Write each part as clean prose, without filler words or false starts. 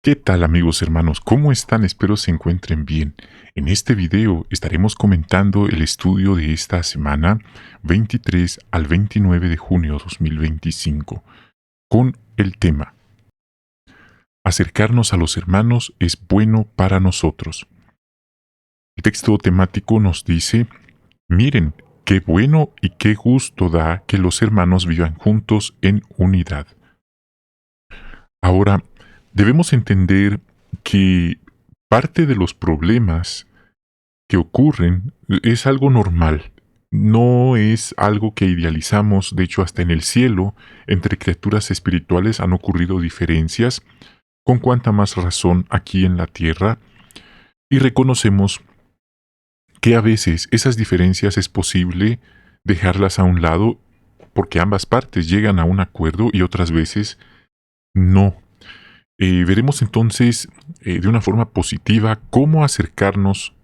¿Qué tal amigos hermanos? ¿Cómo están? Espero se encuentren bien. En este video estaremos comentando el estudio de esta semana 23 al 29 de junio 2025 con el tema Acercarnos a los hermanos es bueno para nosotros. El texto temático nos dice, miren, qué bueno y qué gusto da que los hermanos vivan juntos en unidad. Ahora, debemos entender que parte de los problemas que ocurren es algo normal. No es algo que idealizamos. De hecho, hasta en el cielo, entre criaturas espirituales han ocurrido diferencias, con cuanta más razón aquí en la tierra, y reconocemos que a veces esas diferencias es posible dejarlas a un lado porque ambas partes llegan a un acuerdo y otras veces no. Veremos entonces de una forma positiva cómo acercarnos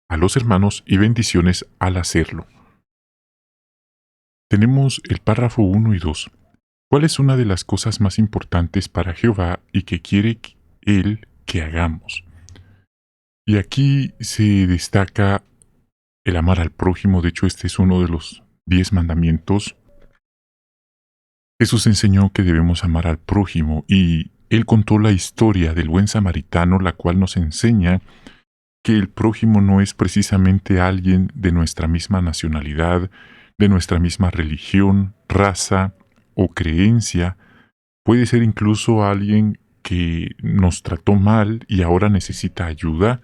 a los hermanos y bendiciones al hacerlo. Tenemos el párrafo 1 y 2. ¿Cuál es una de las cosas más importantes para Jehová y que quiere Él que hagamos? Y aquí se destaca el amar al prójimo. De hecho, este es uno de los 10 mandamientos. Jesús enseñó que debemos amar al prójimo y Él contó la historia del buen samaritano, la cual nos enseña que el prójimo no es precisamente alguien de nuestra misma nacionalidad, de nuestra misma religión, raza o creencia. Puede ser incluso alguien que nos trató mal y ahora necesita ayuda.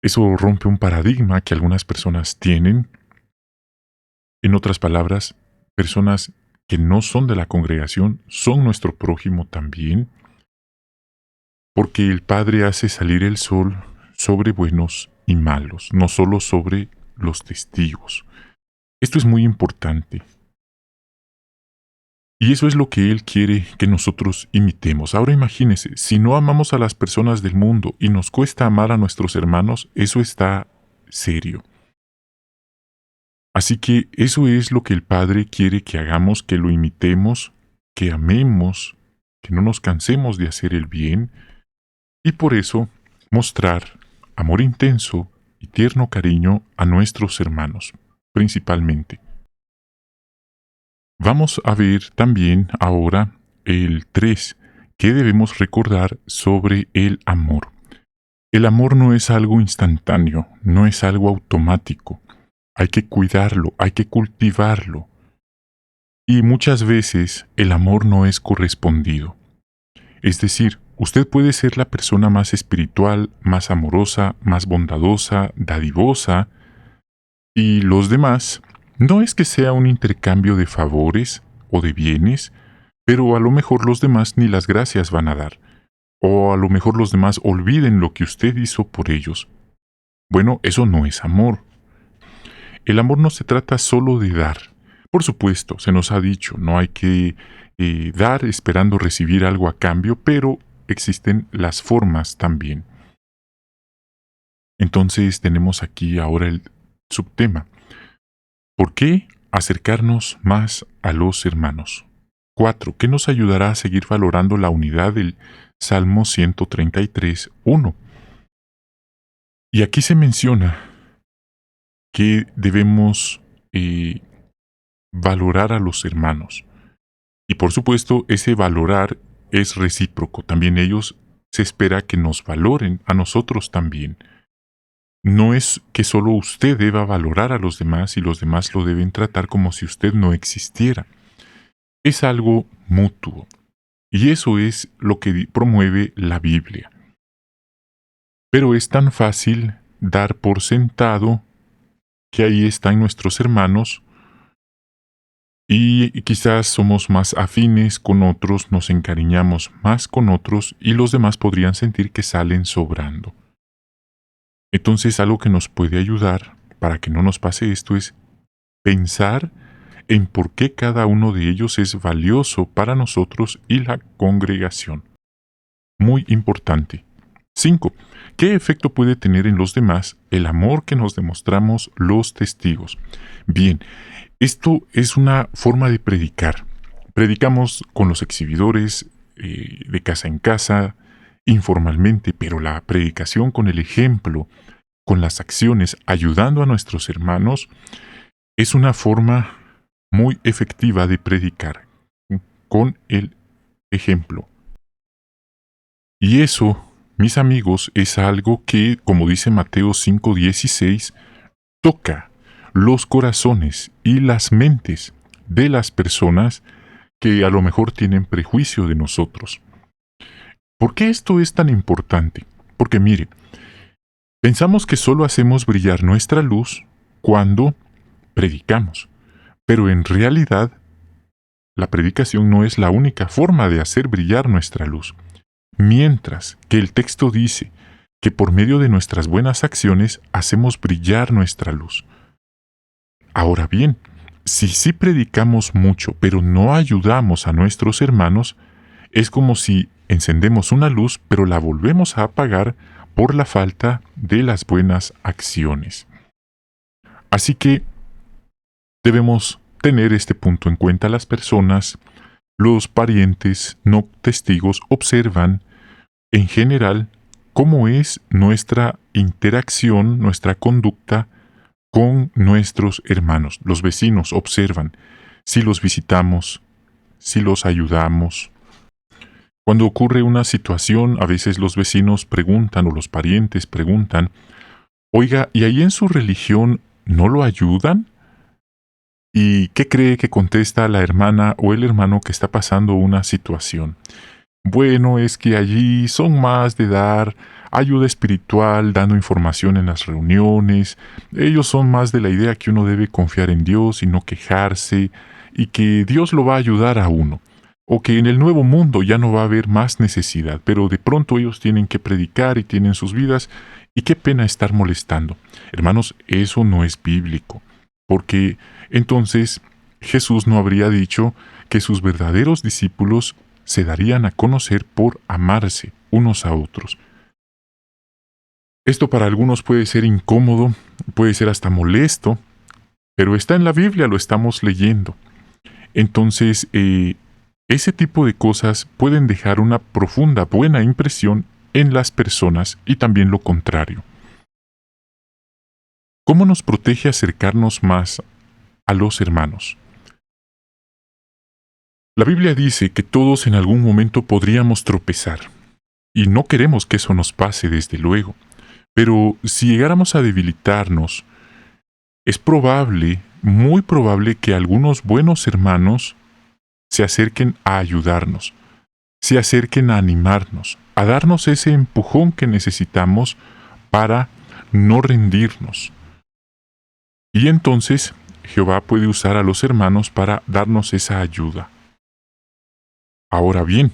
Eso rompe un paradigma que algunas personas tienen. En otras palabras, personas que no son de la congregación son nuestro prójimo también, porque el Padre hace salir el sol sobre buenos y malos, no solo sobre los testigos. Esto es muy importante. Y eso es lo que Él quiere que nosotros imitemos. Ahora imagínese, si no amamos a las personas del mundo y nos cuesta amar a nuestros hermanos, eso está serio. Así que eso es lo que el Padre quiere que hagamos, que lo imitemos, que amemos, que no nos cansemos de hacer el bien, y por eso mostrar amor intenso y tierno cariño a nuestros hermanos, principalmente. Vamos a ver también ahora el 3, que debemos recordar sobre el amor. El amor no es algo instantáneo, no es algo automático. Hay que cuidarlo, hay que cultivarlo. Y muchas veces el amor no es correspondido. Es decir, usted puede ser la persona más espiritual, más amorosa, más bondadosa, dadivosa, y los demás no es que sea un intercambio de favores o de bienes, pero a lo mejor los demás ni las gracias van a dar, o a lo mejor los demás olviden lo que usted hizo por ellos. Bueno, eso no es amor. El amor no se trata solo de dar. Por supuesto, se nos ha dicho, no hay que dar esperando recibir algo a cambio, pero existen las formas también. Entonces tenemos aquí ahora el subtema. ¿Por qué acercarnos más a los hermanos? 4. ¿Qué nos ayudará a seguir valorando la unidad del Salmo 133, 1? Y aquí se menciona que debemos valorar a los hermanos. Y por supuesto, ese valorar es recíproco. También ellos se espera que nos valoren a nosotros también. No es que solo usted deba valorar a los demás y los demás lo deben tratar como si usted no existiera. Es algo mutuo. Y eso es lo que promueve la Biblia. Pero es tan fácil dar por sentado que ahí están nuestros hermanos y quizás somos más afines con otros, nos encariñamos más con otros y los demás podrían sentir que salen sobrando. Entonces algo que nos puede ayudar para que no nos pase esto es pensar en por qué cada uno de ellos es valioso para nosotros y la congregación. Muy importante. 5. ¿Qué efecto puede tener en los demás el amor que nos demostramos los testigos? Bien, esto es una forma de predicar. Predicamos con los exhibidores, de casa en casa, informalmente, pero la predicación con el ejemplo, con las acciones, ayudando a nuestros hermanos, es una forma muy efectiva de predicar, con el ejemplo. Y eso, mis amigos, es algo que, como dice Mateo 5:16, toca los corazones y las mentes de las personas que a lo mejor tienen prejuicio de nosotros. ¿Por qué esto es tan importante? Porque mire, pensamos que solo hacemos brillar nuestra luz cuando predicamos, pero en realidad la predicación no es la única forma de hacer brillar nuestra luz. Mientras que el texto dice que por medio de nuestras buenas acciones hacemos brillar nuestra luz. Ahora bien, si sí predicamos mucho, pero no ayudamos a nuestros hermanos, es como si encendemos una luz, pero la volvemos a apagar por la falta de las buenas acciones. Así que debemos tener este punto en cuenta. Las personas, los parientes no testigos observan en general cómo es nuestra interacción, nuestra conducta con nuestros hermanos. Los vecinos observan si los visitamos, si los ayudamos. Cuando ocurre una situación, a veces los vecinos preguntan o los parientes preguntan, oiga, ¿y ahí en su religión no lo ayudan? ¿Y qué cree que contesta la hermana o el hermano que está pasando una situación? Bueno, es que allí son más de dar ayuda espiritual, dando información en las reuniones. Ellos son más de la idea que uno debe confiar en Dios y no quejarse, y que Dios lo va a ayudar a uno. O que en el nuevo mundo ya no va a haber más necesidad, pero de pronto ellos tienen que predicar y tienen sus vidas, y qué pena estar molestando. Hermanos, eso no es bíblico, porque entonces Jesús no habría dicho que sus verdaderos discípulos se darían a conocer por amarse unos a otros. Esto para algunos puede ser incómodo, puede ser hasta molesto, pero está en la Biblia, lo estamos leyendo. Entonces, ese tipo de cosas pueden dejar una profunda, buena impresión en las personas y también lo contrario. ¿Cómo nos protege acercarnos más a los hermanos? La Biblia dice que todos en algún momento podríamos tropezar, y no queremos que eso nos pase desde luego, pero si llegáramos a debilitarnos, es probable, muy probable que algunos buenos hermanos se acerquen a ayudarnos, se acerquen a animarnos, a darnos ese empujón que necesitamos para no rendirnos. Y entonces Jehová puede usar a los hermanos para darnos esa ayuda. Ahora bien,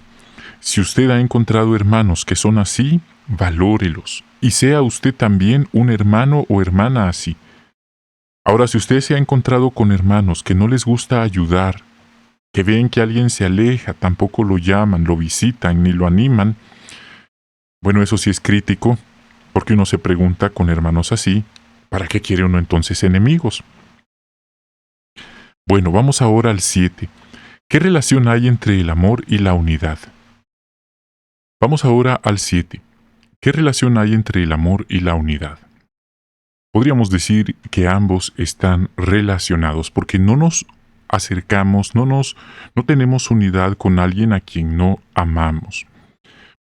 si usted ha encontrado hermanos que son así, valórelos, y sea usted también un hermano o hermana así. Ahora, si usted se ha encontrado con hermanos que no les gusta ayudar, que ven que alguien se aleja, tampoco lo llaman, lo visitan, ni lo animan, bueno, eso sí es crítico, porque uno se pregunta con hermanos así, ¿para qué quiere uno entonces enemigos? Bueno, vamos ahora al 7. ¿Qué relación hay entre el amor y la unidad? Vamos ahora al 7. ¿Qué relación hay entre el amor y la unidad? Podríamos decir que ambos están relacionados porque no nos acercamos, no tenemos unidad con alguien a quien no amamos.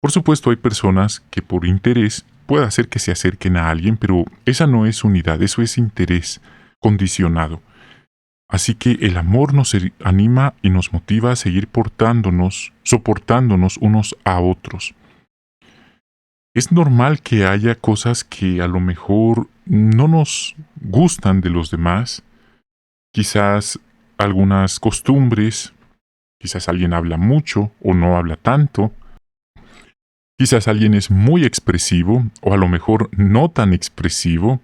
Por supuesto, hay personas que por interés puede hacer que se acerquen a alguien, pero esa no es unidad, eso es interés condicionado. Así que el amor nos anima y nos motiva a seguir soportándonos unos a otros. Es normal que haya cosas que a lo mejor no nos gustan de los demás, quizás algunas costumbres, quizás alguien habla mucho o no habla tanto, quizás alguien es muy expresivo o a lo mejor no tan expresivo.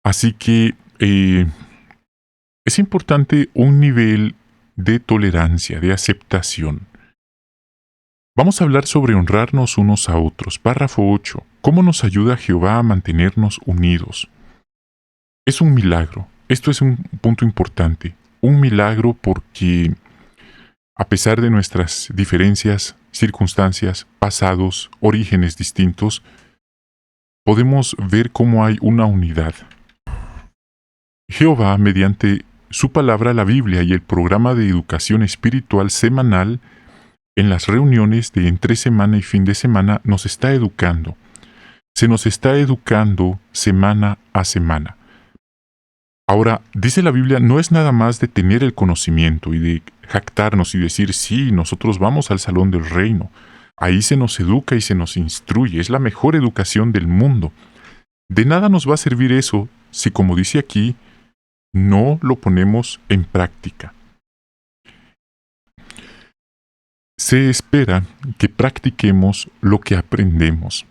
Así que es importante un nivel de tolerancia, de aceptación. Vamos a hablar sobre honrarnos unos a otros. Párrafo 8. ¿Cómo nos ayuda Jehová a mantenernos unidos? Es un milagro. Esto es un punto importante. Un milagro porque A pesar de nuestras diferencias, circunstancias, pasados, orígenes distintos, podemos ver cómo hay una unidad. Jehová, mediante su palabra, la Biblia y el programa de educación espiritual semanal, en las reuniones de entre semana y fin de semana, nos está educando. Se nos está educando semana a semana. Ahora, dice la Biblia, no es nada más de tener el conocimiento y de jactarnos y decir, sí, nosotros vamos al salón del reino. Ahí se nos educa y se nos instruye. Es la mejor educación del mundo. De nada nos va a servir eso si, como dice aquí, no lo ponemos en práctica. Se espera que practiquemos lo que aprendemos,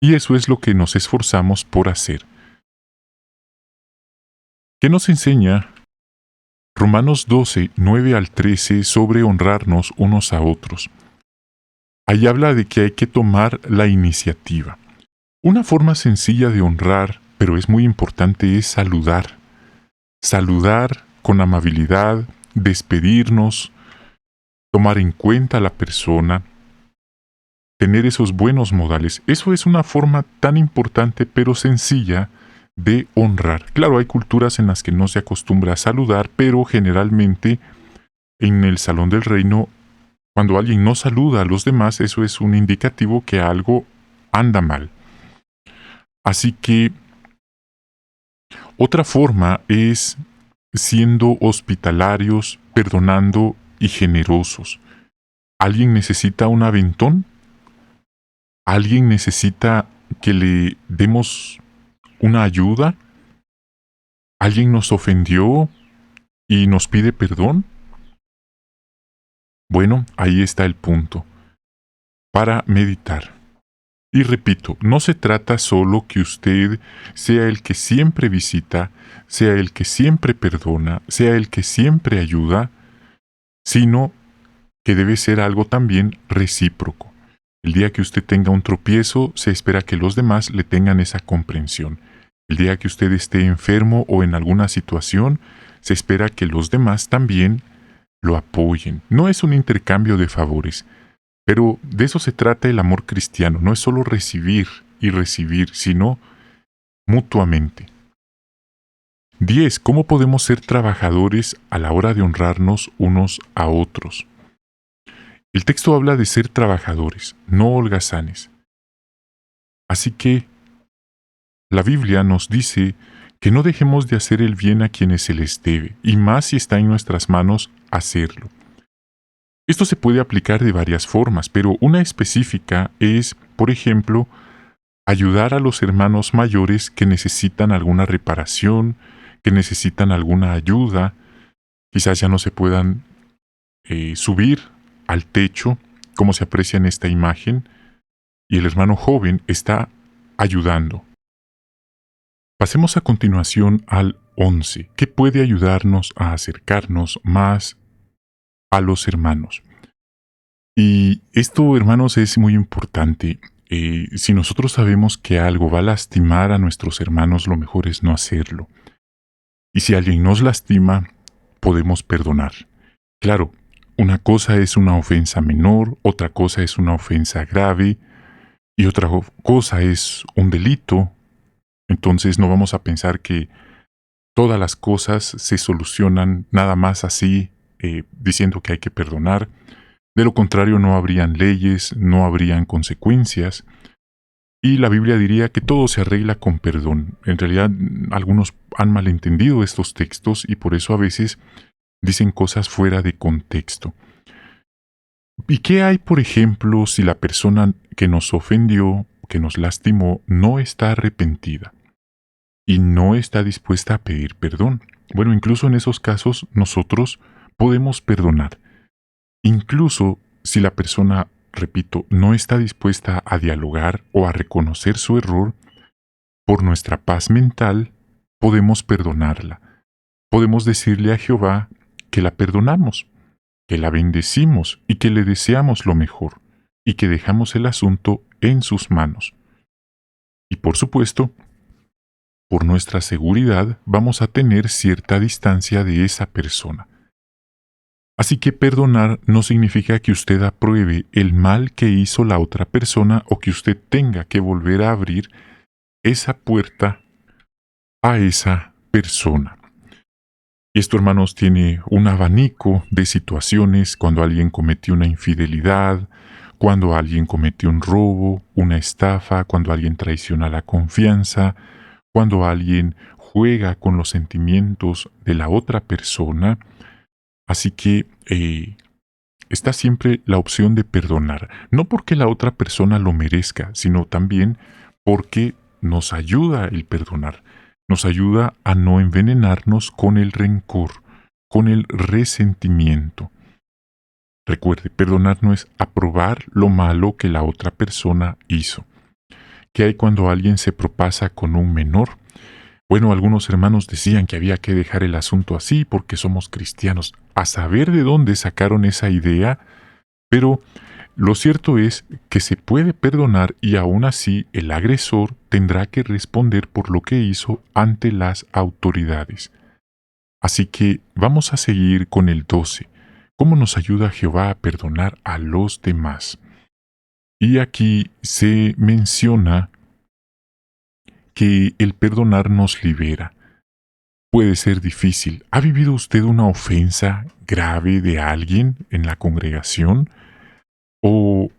y eso es lo que nos esforzamos por hacer. ¿Qué nos enseña Romanos 12, 9 al 13 sobre honrarnos unos a otros? Ahí habla de que hay que tomar la iniciativa. Una forma sencilla de honrar, pero es muy importante, es saludar. Saludar con amabilidad, despedirnos, tomar en cuenta a la persona, tener esos buenos modales. Eso es una forma tan importante pero sencilla de honrar. Claro, hay culturas en las que no se acostumbra a saludar, pero generalmente en el Salón del Reino, cuando alguien no saluda a los demás, eso es un indicativo que algo anda mal. Así que otra forma es siendo hospitalarios, perdonando y generosos. ¿Alguien necesita un aventón? ¿Alguien necesita que le demos una ayuda? ¿Alguien nos ofendió y nos pide perdón? Bueno, ahí está el punto. Para meditar. Y repito, no se trata solo que usted sea el que siempre visita, sea el que siempre perdona, sea el que siempre ayuda, sino que debe ser algo también recíproco. El día que usted tenga un tropiezo, se espera que los demás le tengan esa comprensión. El día que usted esté enfermo o en alguna situación, se espera que los demás también lo apoyen. No es un intercambio de favores, pero de eso se trata el amor cristiano. No es solo recibir y recibir, sino mutuamente. 10. ¿Cómo podemos ser trabajadores a la hora de honrarnos unos a otros? El texto habla de ser trabajadores, no holgazanes. Así que la Biblia nos dice que no dejemos de hacer el bien a quienes se les debe, y más si está en nuestras manos hacerlo. Esto se puede aplicar de varias formas, pero una específica es, por ejemplo, ayudar a los hermanos mayores que necesitan alguna reparación, que necesitan alguna ayuda, quizás ya no se puedan subir al techo, como se aprecia en esta imagen, y el hermano joven está ayudando. Pasemos a continuación al 11, que puede ayudarnos a acercarnos más a los hermanos. Y esto, hermanos, es muy importante. Si nosotros sabemos que algo va a lastimar a nuestros hermanos, lo mejor es no hacerlo. Y si alguien nos lastima, podemos perdonar. Claro, una cosa es una ofensa menor, otra cosa es una ofensa grave, y otra cosa es un delito. Entonces no vamos a pensar que todas las cosas se solucionan nada más así, diciendo que hay que perdonar. De lo contrario, no habrían leyes, no habrían consecuencias. Y la Biblia diría que todo se arregla con perdón. En realidad, algunos han malentendido estos textos y por eso a veces dicen cosas fuera de contexto. ¿Y qué hay, por ejemplo, si la persona que nos ofendió, que nos lastimó, no está arrepentida y no está dispuesta a pedir perdón? Bueno, incluso en esos casos nosotros podemos perdonar. Incluso si la persona, repito, no está dispuesta a dialogar o a reconocer su error, por nuestra paz mental podemos perdonarla. Podemos decirle a Jehová que la perdonamos, que la bendecimos y que le deseamos lo mejor, y que dejamos el asunto en sus manos. Y por supuesto, por nuestra seguridad vamos a tener cierta distancia de esa persona. Así que perdonar no significa que usted apruebe el mal que hizo la otra persona o que usted tenga que volver a abrir esa puerta a esa persona. Y esto, hermanos, tiene un abanico de situaciones cuando alguien cometió una infidelidad, cuando alguien cometió un robo, una estafa, cuando alguien traiciona la confianza, cuando alguien juega con los sentimientos de la otra persona. Así que está siempre la opción de perdonar, no porque la otra persona lo merezca, sino también porque nos ayuda el perdonar, nos ayuda a no envenenarnos con el rencor, con el resentimiento. Recuerde, perdonar no es aprobar lo malo que la otra persona hizo. ¿Qué hay cuando alguien se propasa con un menor? Bueno, algunos hermanos decían que había que dejar el asunto así porque somos cristianos. A saber de dónde sacaron esa idea, pero lo cierto es que se puede perdonar y aún así el agresor tendrá que responder por lo que hizo ante las autoridades. Así que vamos a seguir con el 12. ¿Cómo nos ayuda Jehová a perdonar a los demás? Y aquí se menciona que el perdonar nos libera. Puede ser difícil. ¿Ha vivido usted una ofensa grave de alguien en la congregación? ¿O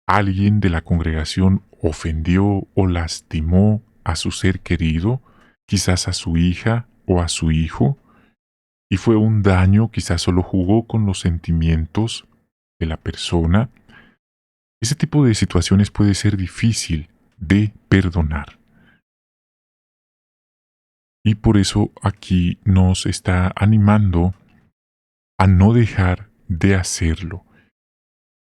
alguien de la congregación ofendió o lastimó a su ser querido, quizás a su hija o a su hijo? Y fue un daño, quizás solo jugó con los sentimientos de la persona. Ese tipo de situaciones puede ser difícil de perdonar. Y por eso aquí nos está animando a no dejar de hacerlo.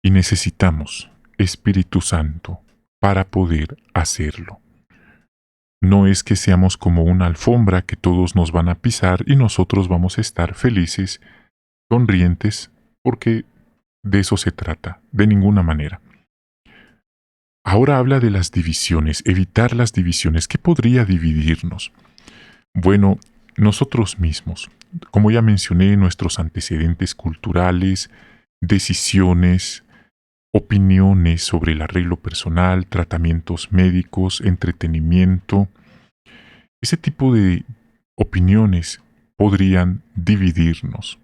Y necesitamos Espíritu Santo para poder hacerlo. No es que seamos como una alfombra que todos nos van a pisar y nosotros vamos a estar felices, sonrientes, porque de eso se trata, de ninguna manera. Ahora habla de las divisiones, evitar las divisiones. ¿Qué podría dividirnos? Bueno, nosotros mismos. Como ya mencioné, nuestros antecedentes culturales, decisiones, opiniones sobre el arreglo personal, tratamientos médicos, entretenimiento. Ese tipo de opiniones podrían dividirnos.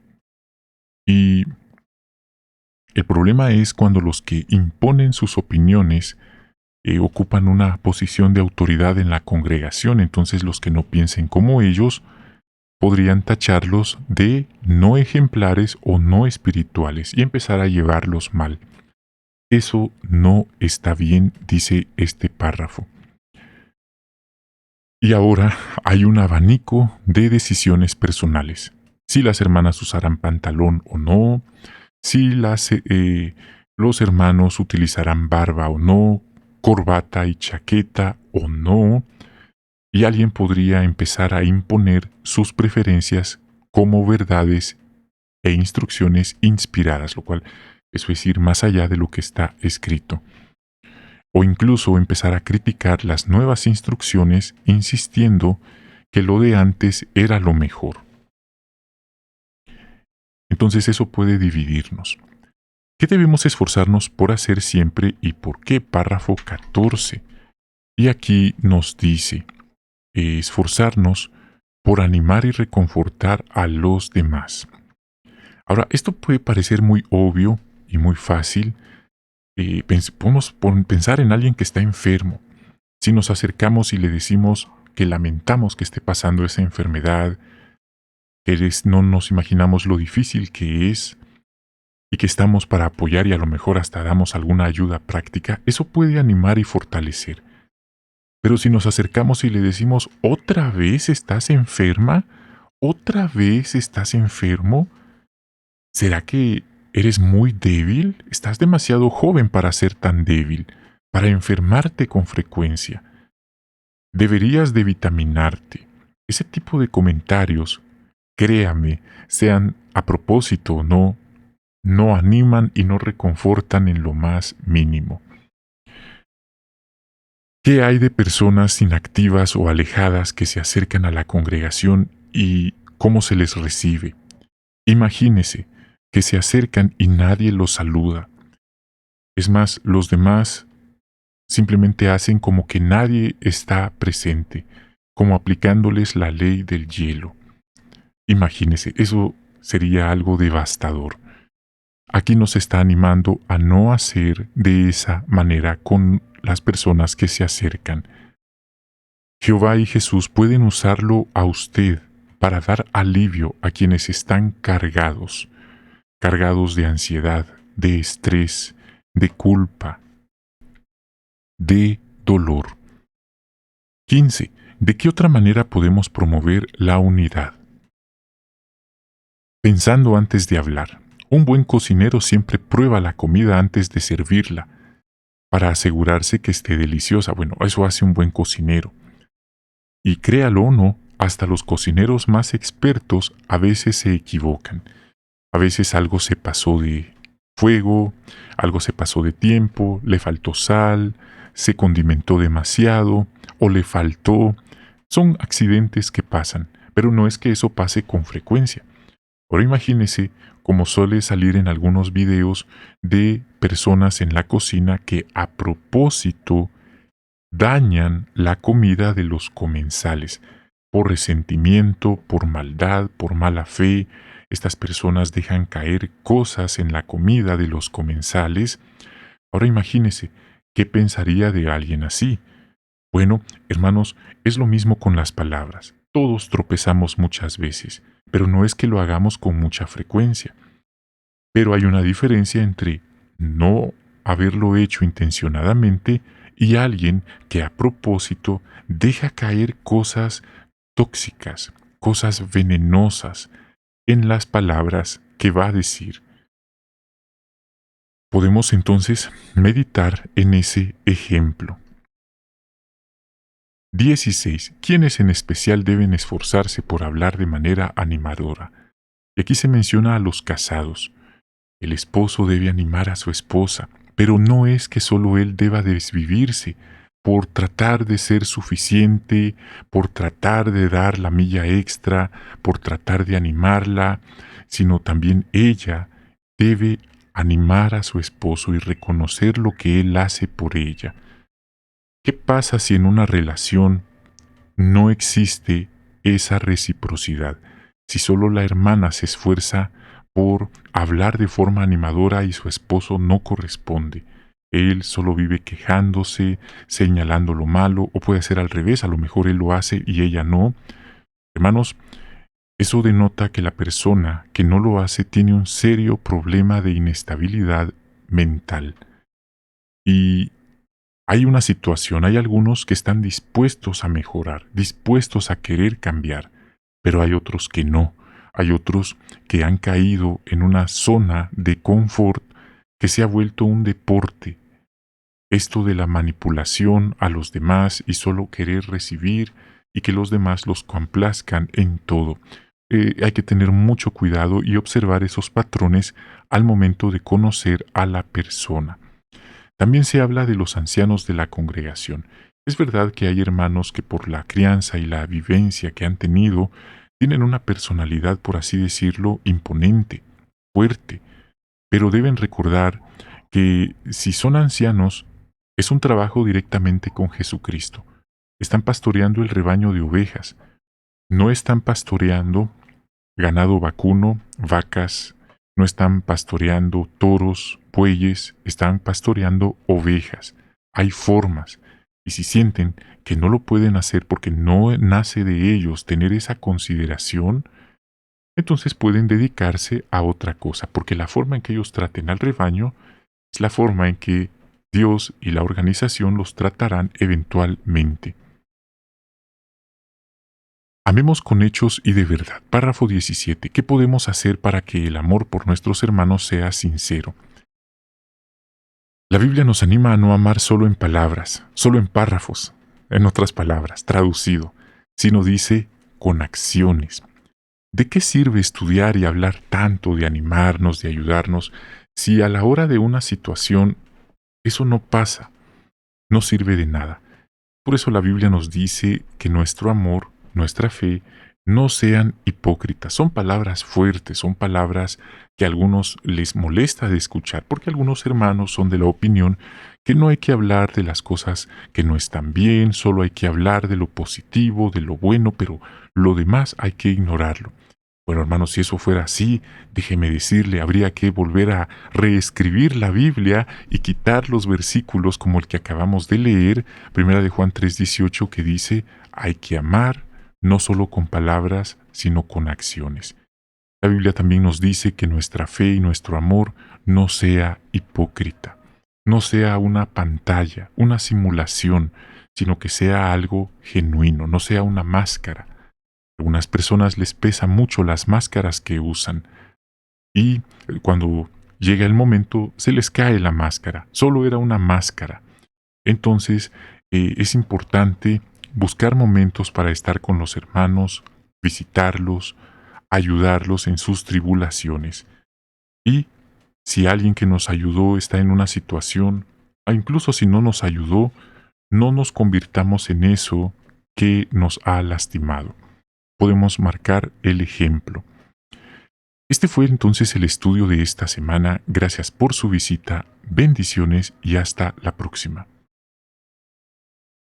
Y el problema es cuando los que imponen sus opiniones ocupan una posición de autoridad en la congregación, entonces los que no piensen como ellos podrían tacharlos de no ejemplares o no espirituales y empezar a llevarlos mal. Eso no está bien, dice este párrafo. Y ahora hay un abanico de decisiones personales. Si las hermanas usarán pantalón o no, si los hermanos utilizarán barba o no, corbata y chaqueta o no, y alguien podría empezar a imponer sus preferencias como verdades e instrucciones inspiradas, lo cual eso es ir más allá de lo que está escrito. O incluso empezar a criticar las nuevas instrucciones insistiendo que lo de antes era lo mejor. Entonces eso puede dividirnos. ¿Qué debemos esforzarnos por hacer siempre y por qué? Párrafo 14. Y aquí nos dice, esforzarnos por animar y reconfortar a los demás. Ahora, esto puede parecer muy obvio y muy fácil. Podemos pensar en alguien que está enfermo. Si nos acercamos y le decimos que lamentamos que esté pasando esa enfermedad, que no nos imaginamos lo difícil que es y que estamos para apoyar y a lo mejor hasta damos alguna ayuda práctica, eso puede animar y fortalecer. Pero si nos acercamos y le decimos, ¿otra vez estás enferma? ¿Otra vez estás enfermo? ¿Será que eres muy débil? Estás demasiado joven para ser tan débil, para enfermarte con frecuencia. Deberías de vitaminarte. Ese tipo de comentarios, créame, sean a propósito o no, no animan y no reconfortan en lo más mínimo. ¿Qué hay de personas inactivas o alejadas que se acercan a la congregación y cómo se les recibe? Imagínese, que se acercan y nadie los saluda. Es más, los demás simplemente hacen como que nadie está presente, como aplicándoles la ley del hielo. Imagínese, eso sería algo devastador. Aquí nos está animando a no hacer de esa manera con las personas que se acercan. Jehová y Jesús pueden usarlo a usted para dar alivio a quienes están cargados de ansiedad, de estrés, de culpa, de dolor. 15. ¿De qué otra manera podemos promover la unidad? Pensando antes de hablar. Un buen cocinero siempre prueba la comida antes de servirla, para asegurarse que esté deliciosa. Bueno, eso hace un buen cocinero. Y créalo o no, hasta los cocineros más expertos a veces se equivocan. A veces algo se pasó de fuego, algo se pasó de tiempo, le faltó sal, se condimentó demasiado o le faltó. Son accidentes que pasan, pero no es que eso pase con frecuencia. Ahora imagínese como suele salir en algunos videos de personas en la cocina que a propósito dañan la comida de los comensales por resentimiento, por maldad, por mala fe. Estas personas dejan caer cosas en la comida de los comensales. Ahora imagínese, ¿qué pensaría de alguien así? Bueno, hermanos, es lo mismo con las palabras. Todos tropezamos muchas veces, pero no es que lo hagamos con mucha frecuencia. Pero hay una diferencia entre no haberlo hecho intencionadamente y alguien que a propósito deja caer cosas tóxicas, cosas venenosas en las palabras que va a decir. Podemos entonces meditar en ese ejemplo. 16. ¿Quiénes en especial deben esforzarse por hablar de manera animadora? Y aquí se menciona a los casados. El esposo debe animar a su esposa, pero no es que solo él deba desvivirse por tratar de ser suficiente, por tratar de dar la milla extra, por tratar de animarla, sino también ella debe animar a su esposo y reconocer lo que él hace por ella. ¿Qué pasa si en una relación no existe esa reciprocidad? Si solo la hermana se esfuerza por hablar de forma animadora y su esposo no corresponde. Él solo vive quejándose, señalando lo malo, o puede ser al revés, a lo mejor él lo hace y ella no. Hermanos, eso denota que la persona que no lo hace tiene un serio problema de inestabilidad mental. Y hay una situación, hay algunos que están dispuestos a mejorar, dispuestos a querer cambiar, pero hay otros que no. Hay otros que han caído en una zona de confort que se ha vuelto un deporte. Esto de la manipulación a los demás y solo querer recibir y que los demás los complazcan en todo. Hay que tener mucho cuidado y observar esos patrones al momento de conocer a la persona. También se habla de los ancianos de la congregación. Es verdad que hay hermanos que por la crianza y la vivencia que han tenido, tienen una personalidad, por así decirlo, imponente, fuerte, pero deben recordar que si son ancianos, es un trabajo directamente con Jesucristo. Están pastoreando el rebaño de ovejas, no están pastoreando ganado vacuno, vacas, no están pastoreando toros, bueyes, están pastoreando ovejas. Hay formas, y si sienten que no lo pueden hacer porque no nace de ellos tener esa consideración, entonces pueden dedicarse a otra cosa, porque la forma en que ellos traten al rebaño es la forma en que Dios y la organización los tratarán eventualmente. Amemos con hechos y de verdad. Párrafo 17. ¿Qué podemos hacer para que el amor por nuestros hermanos sea sincero? La Biblia nos anima a no amar solo en palabras, solo en párrafos, en otras palabras, traducido, sino dice con acciones. ¿De qué sirve estudiar y hablar tanto de animarnos, de ayudarnos, si a la hora de una situación eso no pasa? No sirve de nada. Por eso la Biblia nos dice que nuestro amor, nuestra fe, No sean hipócritas. Son palabras fuertes, son palabras que a algunos les molesta de escuchar, porque algunos hermanos son de la opinión que no hay que hablar de las cosas que no están bien, solo hay que hablar de lo positivo, de lo bueno, pero lo demás hay que ignorarlo. Bueno, hermanos, si eso fuera así, déjeme decirle, habría que volver a reescribir la Biblia y quitar los versículos como el que acabamos de leer, primera de Juan 3:18, que dice, hay que amar no solo con palabras, sino con acciones. La Biblia también nos dice que nuestra fe y nuestro amor no sea hipócrita, no sea una pantalla, una simulación, sino que sea algo genuino, no sea una máscara. A algunas personas les pesa mucho las máscaras que usan y cuando llega el momento se les cae la máscara, solo era una máscara. Entonces es importante buscar momentos para estar con los hermanos, visitarlos, ayudarlos en sus tribulaciones. Y si alguien que nos ayudó está en una situación, o incluso si no nos ayudó, no nos convirtamos en eso que nos ha lastimado. Podemos marcar el ejemplo. Este fue entonces el estudio de esta semana. Gracias por su visita, bendiciones y hasta la próxima.